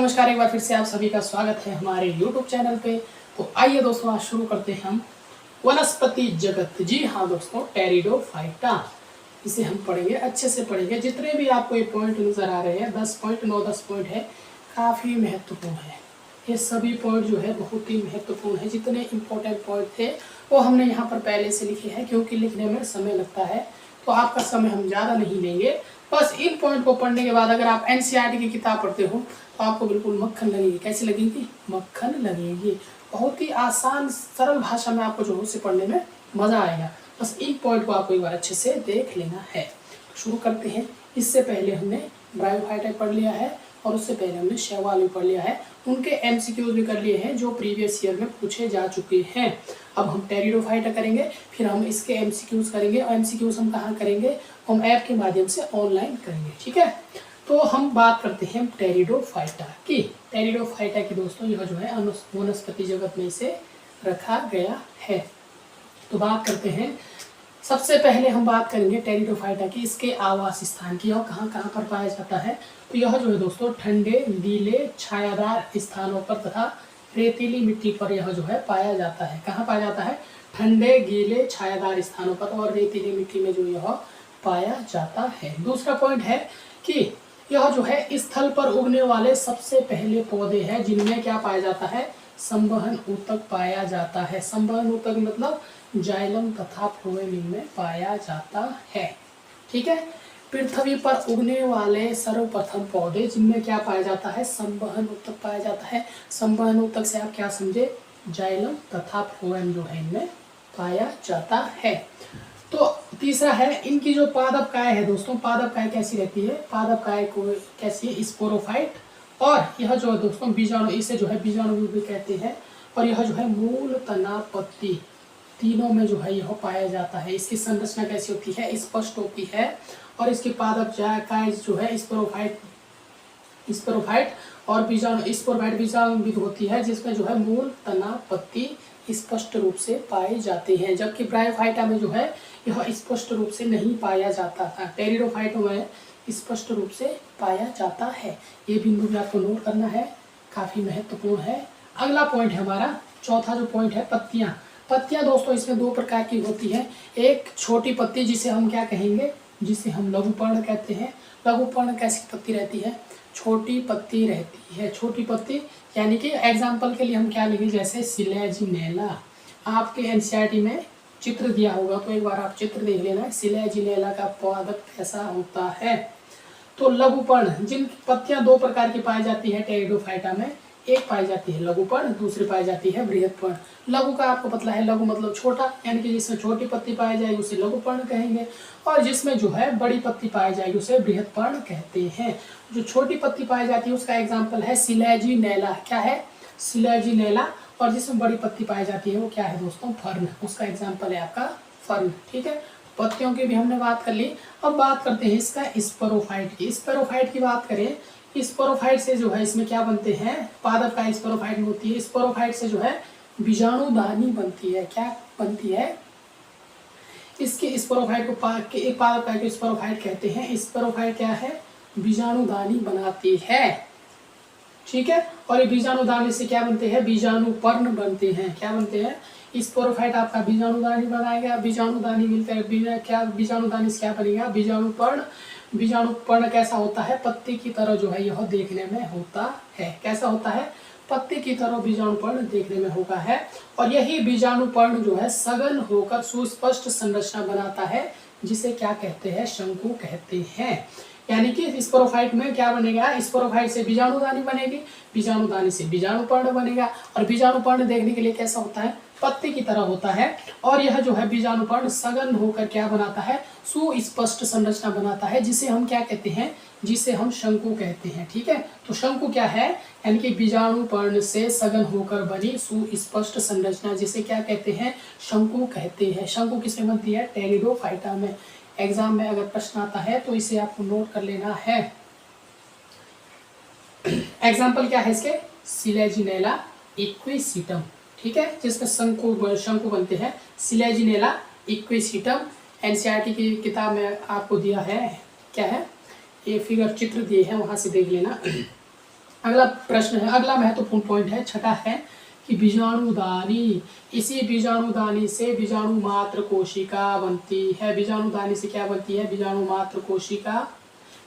नमस्कार, एक बार फिर से आप सभी का स्वागत है हमारे YouTube चैनल पे। तो आइए दोस्तों, आज शुरू करते हैं हम वनस्पति जगत। जी हाँ दोस्तों, टेरिडोफाइटा, इसे हम पढ़ेंगे, अच्छे से पढ़ेंगे। जितने भी आपको ये पॉइंट नज़र आ रहे हैं, 10 पॉइंट 9-10 पॉइंट है, काफ़ी महत्वपूर्ण है। ये सभी पॉइंट जो है बहुत ही महत्वपूर्ण है। जितने इम्पोर्टेंट पॉइंट थे वो हमने यहाँ पर पहले से लिखे हैं, क्योंकि लिखने में समय लगता है, तो आपका समय हम ज़्यादा नहीं लेंगे। बस इन पॉइंट को पढ़ने के बाद अगर आप एनसीईआरटी की किताब पढ़ते हो तो आपको बिल्कुल मक्खन लगेगी। कैसी लगेगी? मक्खन लगेगी। बहुत ही आसान सरल भाषा में आपको जो उसे पढ़ने में मज़ा आएगा। बस इन पॉइंट को आपको एक बार अच्छे से देख लेना है। तो शुरू करते हैं। इससे पहले हमने ब्रायोफाइटा पढ़ लिया है और उससे पहले हमने शैवाल भी पढ़ लिया है। उनके एमसीक्यूज भी कर लिए हैं जो प्रीवियस ईयर में पूछे जा चुके हैं। अब हम टेरिडोफाइटा करेंगे, फिर हम इसके एमसीक्यूज करेंगे। और एमसीक्यूज हम कहाँ करेंगे? हम ऐप के माध्यम से ऑनलाइन करेंगे, ठीक है। तो हम बात करते हैं टेरिडोफाइटा की। टेरिडोफाइटा की दोस्तों, यह जो है वनस्पति जगत में इसे रखा गया है। तो बात करते हैं, सबसे पहले हम बात करेंगे टेरिडोफाइटा की, इसके आवास स्थान की और कहाँ कहाँ पर पाया जाता है। तो यह जो है दोस्तों, ठंडे, गीले, छायादार स्थानों पर तथा रेतीली मिट्टी पर यह जो है पाया जाता है। कहाँ पाया जाता है? ठंडे, गीले, छायादार स्थानों पर और रेतीली मिट्टी में जो यह पाया जाता है। दूसरा पॉइंट है कि यह जो है स्थल पर उगने वाले सबसे पहले पौधे हैं जिनमें क्या पाया जाता है? संवहन ऊतक पाया जाता है। संवहन ऊतक मतलब जाइलम तथा फ्लोएम में पाया जाता है, ठीक है। पृथ्वी पर उगने वाले सर्वप्रथम पौधे जिनमें क्या पाया जाता है? संवहन ऊतक पाया जाता है। संवहन ऊतक से आप क्या समझे? जाइलम तथा फ्लोएम जो है इनमें पाया जाता है। तो तीसरा है, इनकी जो पादप काय है दोस्तों, पादप काय कैसी रहती है? पादप काय को कैसी है? स्पोरोफाइट। और यह जो है दोस्तों बीजाणु, इसे जो है बीजाणु भी कहते हैं। और यह जो है मूल, तना, पत्ती, तीनों में जो है यह पाया जाता है। इसकी संरचना कैसी होती है? स्पष्ट होती है। और इसकी पादप काय जो है स्पोरोफाइट और बीजाणु, स्पोरोफाइट बीजाणुविद होती है, जिसमें जो है मूल, तना, पत्ती स्पष्ट रूप से पाए जाते हैं। जबकि ब्रायोफाइटा में जो है यह स्पष्ट रूप से नहीं पाया जाता था। टेरिडोफाइटा में स्पष्ट रूप से पाया जाता है। ये बिंदु भी आपको नोट करना है, काफी महत्वपूर्ण है। अगला पॉइंट है हमारा, चौथा जो पॉइंट है, पत्तियां। पत्तियां दोस्तों इसमें दो प्रकार की होती हैं। एक छोटी पत्ती, जिसे हम क्या कहेंगे? जिसे हम लघुपर्ण कहते हैं। लघुपर्ण कैसी पत्ती रहती है? छोटी पत्ती रहती है। छोटी पत्ती यानी कि एग्जाम्पल के लिए हम क्या लेंगे? जैसे सिलेजिनेला। आपके एनसीईआरटी में चित्र दिया होगा, तो एक बार आप चित्र देख लेना। सिलेजिनेला का पादप कैसा होता है? तो लघुपर्ण, जिन पत्तियां दो प्रकार की पाई जाती है टेरिडोफाइटा में, एक पाई जाती है लघुपर्ण, दूसरी पाई जाती है बृहत्पर्ण। लघु का आपको पता है, लघु मतलब छोटा, यानी कि जिसमें छोटी पत्ती पाई जाएगी उसे लघुपर्ण कहेंगे। और जिसमें जो है बड़ी पत्ती पाई जाएगी उसे बृहत्पर्ण कहते हैं। जो छोटी पत्ती पाई जाती है उसका एग्जाम्पल है सिलेजिनेला। क्या है? सिलेजिनेला। और जिसमें बड़ी पत्ती पाई जाती है वो क्या है दोस्तों? फर्न। उसका एग्जाम्पल है आपका फर्न, ठीक है। पत्तियों की भी हमने बात कर ली। अब बात करते हैं इसका स्पोरोफाइट की। स्पोरोफाइट की बात करें, स्पोरोफाइट से जो है इसमें क्या बनते हैं? पादप का स्पोरोफाइट में होती है। स्पोरोफाइट से जो है बीजाणुदानी बनती है। क्या बनती है? इसके स्पोरोफाइट को एक पादप का स्पोरोफाइट कहते हैं। स्पोरोफाइट क्या है? बीजाणुदानी बनाती है, ठीक है। और ये बीजाणुदानी से क्या बनते हैं? बीजाणुपर्ण बनते हैं। क्या बनते हैं? स्पोरोफाइट आपका बीजाणुदानी बनाएगा। बीजाणुदानी मिलकर क्या, बीजाणुदानी से क्या बनेगा? बीजाणुपर्ण। बीजाणुपर्ण कैसा होता है? पत्ती की तरह जो है यह देखने में होता है। कैसा होता है? पत्ती की तरह बीजाणुपर्ण देखने में होता है। और यही बीजाणुपर्ण जो है सघन होकर सुस्पष्ट संरचना बनाता है, जिसे क्या कहते हैं? शंकु कहते हैं। यानी कि स्पोरोफाइट में क्या बनेगा? स्पोरोफाइट से बीजाणुदानी बनेगी, बीजाणुदानी से बीजाणुपर्ण बनेगा। और बीजाणुपर्ण देखने के लिए कैसा होता है? पत्ती की तरह होता है। और यह जो है बीजाणुपर्ण सघन होकर क्या बनाता है? सुस्पष्ट संरचना बनाता है, जिसे हम क्या कहते हैं? जिसे हम शंकु कहते हैं, ठीक है। तो शंकु क्या है? यानी कि बीजाणुपर्ण से सघन होकर बनी सुस्पष्ट संरचना, जिसे क्या कहते हैं? शंकु कहते हैं। शंकु किसमें बनती है? टेरिडोफाइटा में। एग्जाम में अगर प्रश्न आता है तो इसे आपको नोट कर लेना है। एग्जाम्पल क्या है इसके? सिलेजिनेला इक्विसिटम, ठीक है, जिसमें शंकु बनते हैं। सिलेजिनेला इक्विसिटम एनसीईआरटी की किताब में आपको दिया है। क्या है? ये फिगर चित्र दिए हैं, वहां से देख लेना। अगला प्रश्न है, अगला महत्वपूर्ण पॉइंट है, छठा है कि बीजाणुदानी, इसी बीजाणुदानी से बीजाणु मात्र कोशिका बनती है। बीजाणुदानी से क्या बनती है? बीजाणु मात्र कोशिका।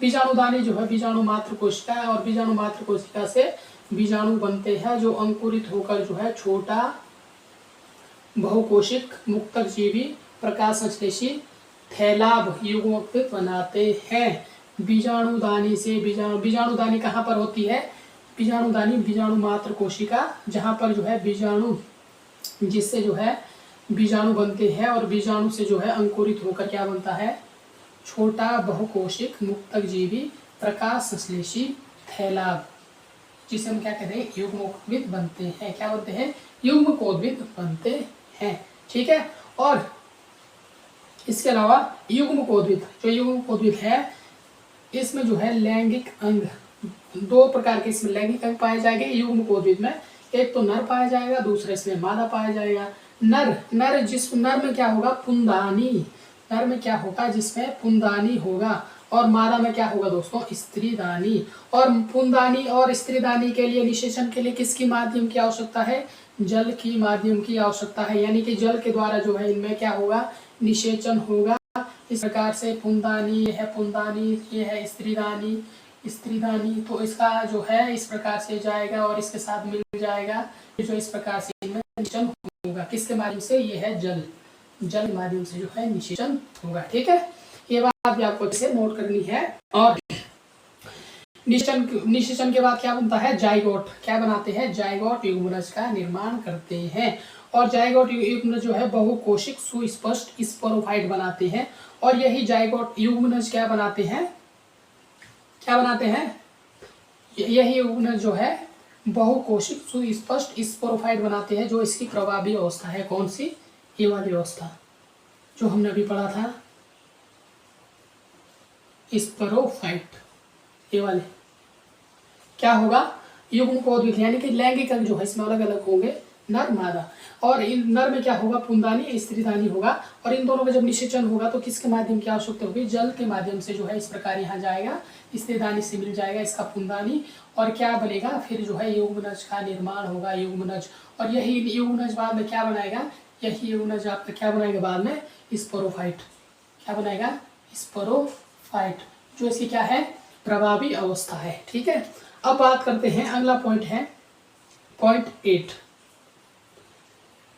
बीजाणुदानी जो है बीजाणु मात्र कोशिका है, और बीजाणु मात्र कोशिका से बीजाणु बनते हैं जो अंकुरित होकर जो है छोटा बहुकोशिक मुक्तक जीवी प्रकाश संश्लेषी थैलाभ युग्मक बनाते हैं। बीजाणुदानी से बीजाणुदानी कहाँ पर होती है? बीजाणुदानी बीजाणु मात्र कोशिका, जहाँ पर जो है बीजाणु, जिससे जो है बीजाणु बनते हैं और बीजाणु से जो है अंकुरित होकर क्या बनता है? छोटा बहुकोशिक मुक्तक जीवी प्रकाश संश्लेषी थैलाभ, जिसे हम क्या कहते हैं? युग्मकोद्भिद बनते हैं। क्या बनते हैं? युग्मकोद्भिद बनते हैं। ठीक है। और इसके अलावा युग्मकोद्भिद, जो युग्मकोद्भिद है इसमें जो है लैंगिक अंग, दो प्रकार के इसमें लैंगिक अंग पाए जाएंगे युग्मकोद्भिद में। एक तो नर पाया जाएगा, दूसरा इसमें मादा पाया जाएगा। नर जिस नर में क्या होगा? पुंदानी। नर में क्या होगा? जिसमें पुंदानी होगा। और मादा में क्या होगा दोस्तों? स्त्रीदानी। और पुंदानी और स्त्रीदानी के लिए निषेचन के लिए किसकी माध्यम की आवश्यकता है? जल की माध्यम की आवश्यकता है। यानी कि जल के द्वारा जो है इनमें क्या होगा? निषेचन होगा। इस प्रकार से पुंदानी, ये है पुंदानी, ये है स्त्रीदानी, तो इसका जो है इस प्रकार से जाएगा और इसके साथ मिल जाएगा, जो इस प्रकार से इनमें निषेचन होगा। किसके माध्यम से? ये है जल के माध्यम से जो है निषेचन होगा। ठीक है, ये बात भी आपको इसे नोट करनी है। और निषेचन के बाद क्या बनता है? जाइगोट। क्या बनाते हैं? जाइगोट युग्मनज का निर्माण करते हैं। और जाइगोट युग्मनज जो है बहुकोशिक सुस्पष्ट स्पोरोफाइट बनाते हैं। और यही जाइगोट युग्मनज क्या बनाते हैं? यही युग्मनज जो है बहुकोशिक सुस्पष्ट स्पोरोफाइट बनाते हैं, जो इसकी प्रभावी अवस्था है। कौन सी? ये वाली अवस्था जो हमने अभी पढ़ा था, स्पोरोफाइट। ये वाले क्या होगा? युग्मकोद्भिद, यानी कि लैंगिक अंग जो है इसमें अलग अलग होंगे, नर मादा। और इन नर में क्या होगा? पुंदानी, स्त्रीदानी होगा। और इन दोनों में जब निषेचन होगा तो किसके माध्यम की आवश्यकता होगी? जल के माध्यम से जो है इस प्रकार यहाँ जाएगा, स्त्रीदानी से मिल जाएगा इसका पुंदानी, और क्या बनेगा? फिर जो है युग्मनज का निर्माण होगा, युग्मनज। और यही युग्मनज बाद में क्या बनाएगा? यही युग्मनज आपका क्या बनाएगा बाद में? स्पोरोफाइट। क्या बनाएगा? स्पोरोफाइट, जो इसकी क्या है? प्रभावी अवस्था है। ठीक है, अब बात करते हैं, अगला पॉइंट है पॉइंट 8।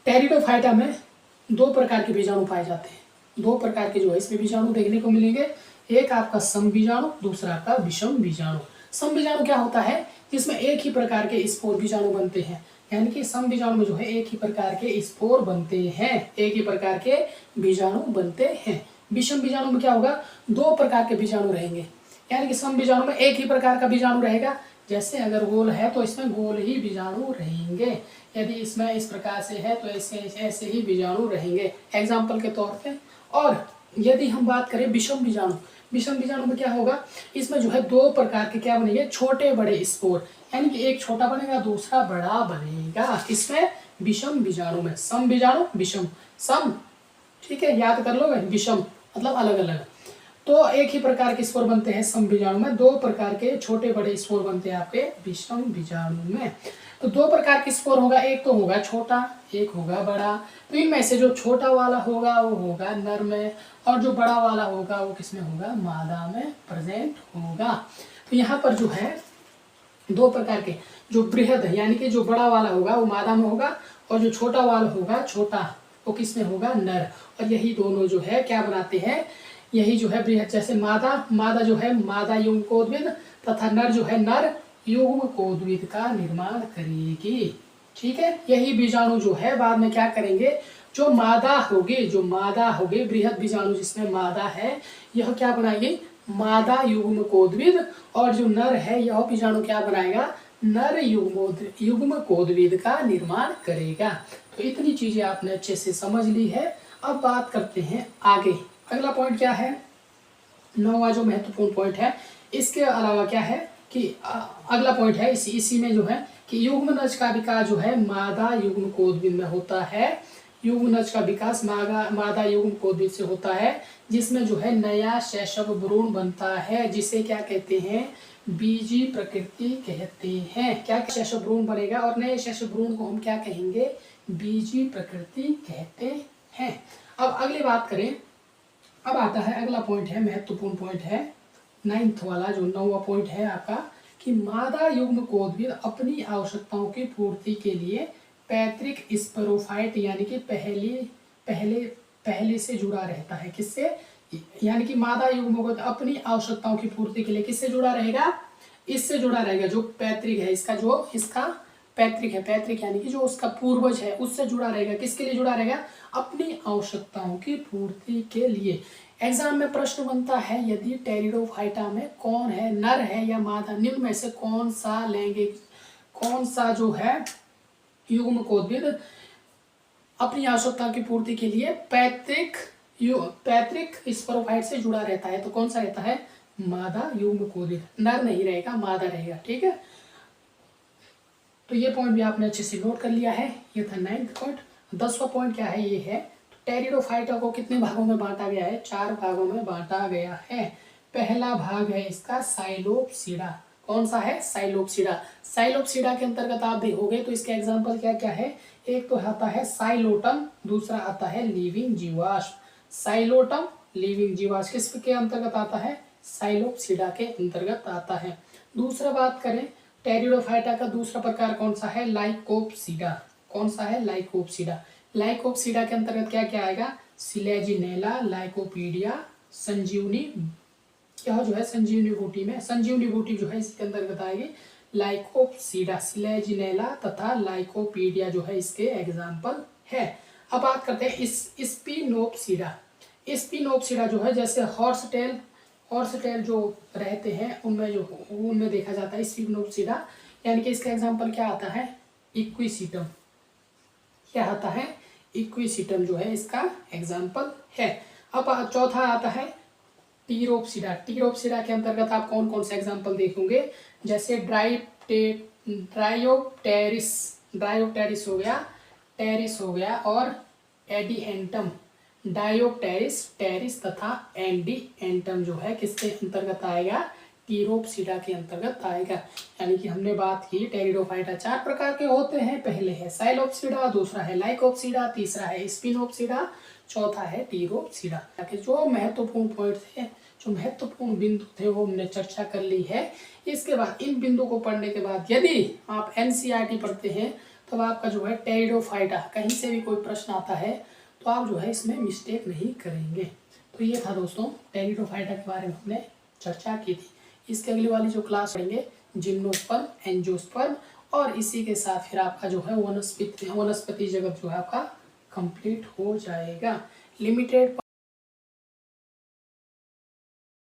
टेरिडोफाइटा में दो प्रकार के बीजाणु पाए जाते हैं। दो प्रकार के जो है इसमें बीजाणु देखने को मिलेंगे। एक आपका सम बीजाणु, दूसरा आपका विषम बीजाणु। सम बीजाणु क्या होता है? जिसमें एक ही प्रकार के स्पोर बीजाणु बनते हैं। यानी कि सम बीजाणु में जो है एक ही प्रकार के स्पोर बनते हैं, एक ही प्रकार के बीजाणु बनते हैं। विषम बीजाणु में क्या होगा? दो प्रकार के बीजाणु रहेंगे। यानी कि सम बीजाणु में एक ही प्रकार का बीजाणु रहेगा, जैसे अगर गोल है तो इसमें गोल ही बीजाणु रहेंगे, यदि इसमें इस प्रकार से है तो ऐसे ही बीजाणु रहेंगे, एग्जाम्पल के तौर पे। और यदि हम बात करें विषम बीजाणु, विषम बीजाणु में क्या होगा? इसमें जो है दो प्रकार के क्या बनेंगे? छोटे बड़े स्पोर, यानी कि एक छोटा बनेगा, दूसरा बड़ा बनेगा। इसमें विषम बीजाणु में। सम बीजाणु, विषम, सम, ठीक है, याद कर लो। विषम मतलब अलग अलग। तो एक ही प्रकार के स्पोर बनते हैं सम बीजाणु में, दो प्रकार के छोटे बड़े स्पोर बनते हैं आपके विषम बीजाणु में। तो दो प्रकार के स्पोर होगा, एक तो होगा छोटा, एक होगा बड़ा। तो इनमें से जो छोटा वाला होगा वो होगा नर में, और जो बड़ा वाला होगा वो किसमें होगा? मादा में प्रेजेंट होगा। तो यहाँ पर जो है दो प्रकार के, जो बृहद है यानी कि जो बड़ा वाला होगा वो मादा में होगा, और जो छोटा वाला होगा छोटा वो किसमें होगा? नर। और यही दोनों जो है क्या बनाते हैं? यही जो है बृहद, जैसे मादा जो है मादा युग्मकोद्भिद, तथा नर जो है नर युग्मकोद्भिद का निर्माण करेगी। ठीक है, यही बीजाणु जो है बाद में क्या करेंगे? जो मादा होगी बृहद बीजाणु जिसमें मादा है, यह क्या बनाएगी? मादा युग्मकोद्भिद। और जो नर है यह बीजाणु क्या बनाएगा? नर युग्मकोद्भिद का निर्माण करेगा। तो इतनी चीजें आपने अच्छे से समझ ली है। अब बात करते हैं आगे। अगला पॉइंट क्या है? 9वां जो महत्वपूर्ण पॉइंट है। इसके अलावा क्या है कि अगला पॉइंट है इसी में जो है कि युग्मनज का विकास जो है मादा युग्मकोद्भिद में होता है। युग्मनज का विकास मादा युग्मकोद्भिद से होता है, जिसमें जो है नया शैशव भ्रूण बनता है, जिसे क्या कहते हैं? बीजी प्रकृति कहते हैं। क्या शेषव भ्रूण बनेगा और नए शेषव भ्रूण को हम क्या कहेंगे? बीजी प्रकृति कहते हैं। अब अगली बात करें, अब आता है अगला पॉइंट है, महत्वपूर्ण पॉइंट है 9th वाला, जो 9वां पॉइंट है आपका, कि मादा युग्मकोद्भिद अपनी आवश्यकताओं की पूर्ति के लिए पैतृक स्पोरोफाइट यानी कि पहले से जुड़ा रहता है। किससे? यानी कि मादा युग्मकोद्भिद अपनी आवश्यकताओं की पूर्ति के लिए किससे जुड़ा रहेगा? इससे जुड़ा रहेगा, जो पैतृक है इसका, जो इसका पैतृक है, पैतृक यानी कि जो उसका पूर्वज है उससे जुड़ा रहेगा। किसके लिए जुड़ा रहेगा? अपनी आवश्यकताओं की पूर्ति के लिए। एग्जाम में प्रश्न बनता है, यदि टेरिडोफाइटा में कौन है, नर है या मादा, निम्न में से कौन सा लैंगिक, कौन सा जो है युग्मकोद्भिद अपनी आवश्यकता की पूर्ति के लिए पैतृक स्पोरोफाइट से जुड़ा रहता है? तो कौन सा रहता है? मादा युग्मकोद्भिद। नर नहीं रहेगा, मादा रहेगा। ठीक है, तो ये पॉइंट भी आपने अच्छे से नोट कर लिया है। ये था 9th पॉइंट। 10वां पॉइंट क्या है? ये है टेरिडोफाइटा को कितने भागों में बांटा गया है? 4 भागों में बांटा गया है। पहला भाग है इसका साइलोप्सिडा। कौन सा है? साइलोप्सिडा। साइलोप्सिडा के अंतर्गत आप देखोगे तो इसके एग्जाम्पल क्या क्या है? एक तो आता है साइलोटम, दूसरा आता है लिविंग जीवाश्म। साइलोटम, लिविंग जीवाश्म किसके अंतर्गत आता है? साइलोप्सिडा के अंतर्गत आता है। दूसरा बात करें टेरिडोफाइटा का दूसरा प्रकार कौन सा है? लाइकोप्सिडा। कौन सा है? लाइकोप्सिडा। लाइकोप्सिडा के अंतर्गत क्या क्या आएगा? सिलेजिनेला, लाइकोपीडिया, संजीवनी, क्या जो है संजीवनी बूटी में, संजीवनी बूटी जो है इसके अंतर्गत आएगी। लाइकोप्सिडा, सिलेजिनेला तथा लाइकोपीडिया जो है इसके एग्जाम्पल है। अब बात करते हैं स्पिनोप्सिडा। स्पिनोप्सिडा जो है जैसे हॉर्स टेल जो रहते हैं उनमें देखा जाता है स्पिनोप्सिडा। यानी कि इसका एग्जाम्पल क्या आता है? इक्विसिटम। क्या आता है? इक्विसिटम जो है इसका एग्जाम्पल है। अब चौथा आता है टीरोप्सिडा। टीरोप्सिडा के अंतर्गत आप कौन कौन से एग्जाम्पल देखोगे? जैसे ड्रायोप्टेरिस हो गया, टेरिस हो गया, और एडिएंटम। डायोप्टेरिस, टेरिस तथा एंडिएंटम जो है किसके अंतर्गत आएगा? टीरोप्सिडा के अंतर्गत आएगा। यानी कि हमने बात की टेरिडोफाइटा 4 प्रकार के होते हैं। पहले है साइलोप्सिडा, दूसरा है लाइकोप्सिडा, तीसरा है स्पिनोप्सिडा, चौथा है टीरोप्सिडा। जो महत्वपूर्ण पॉइंट थे, जो महत्वपूर्ण बिंदु थे वो हमने चर्चा कर ली है। इसके बाद इन बिंदु को पढ़ने के बाद यदि आप एनसीईआरटी पढ़ते हैं तो आपका जो है टेरिडोफाइटा कहीं से भी कोई प्रश्न आता है तो आप जो है इसमें मिस्टेक नहीं करेंगे। तो ये था दोस्तों टेरिडोफाइटा के बारे में हमने चर्चा की थी। इसके अगली वाली जो क्लास पढ़ेंगे जिम्नोस्पर्म, एंजियोस्पर्म, और इसी के साथ फिर आपका जो है वनस्पति जगत जो है आपका कंप्लीट हो जाएगा। लिमिटेड